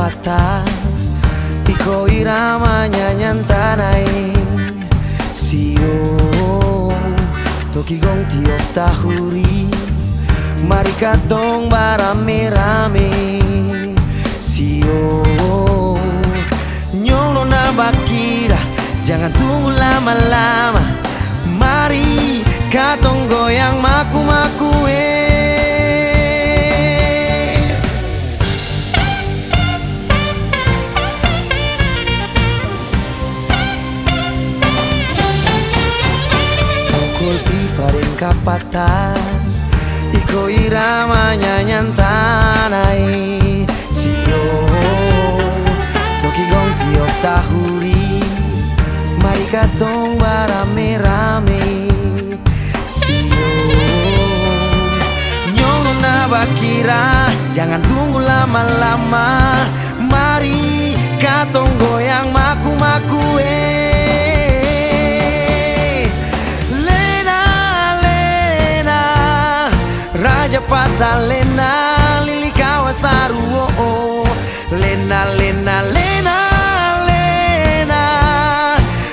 kapata iko iramanya nyantanai sio toki gong tiok tahuri mari katong barame-rame sio nyolo na bakira jangan tunggu lama-lama mari katong goyang maku-maku Pukul prifaring kapata iko iramanya nyantanai sio toki gong tiok tahuri mari katong barame-rame sio nyolo na bakira jangan tunggu lama-lama mari katong goyang maku-maku Lena Lena Raja Patalena Lili Kawasaru Lena Lena Lena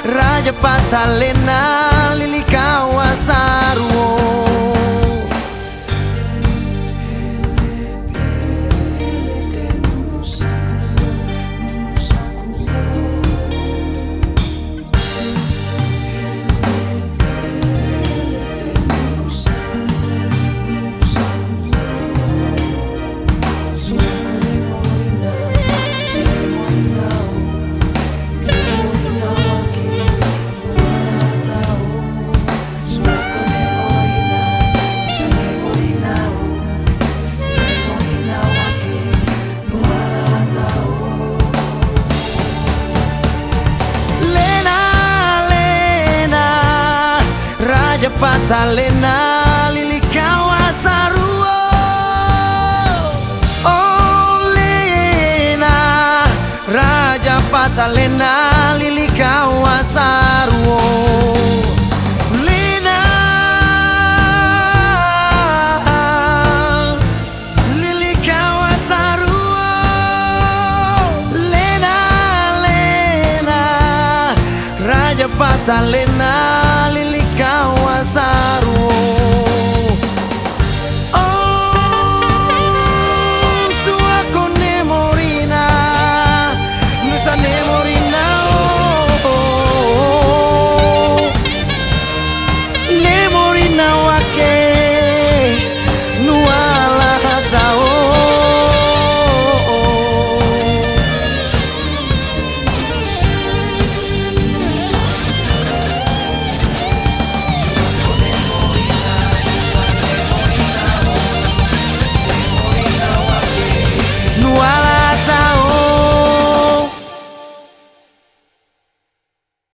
Raja Patalena Lili Kawasaru Raja Patalena Lili Kawasaru Oh Lena Raja Patalena Lili Kawasaru Lena Lili Kawasaru Lena Lena Raja Patalena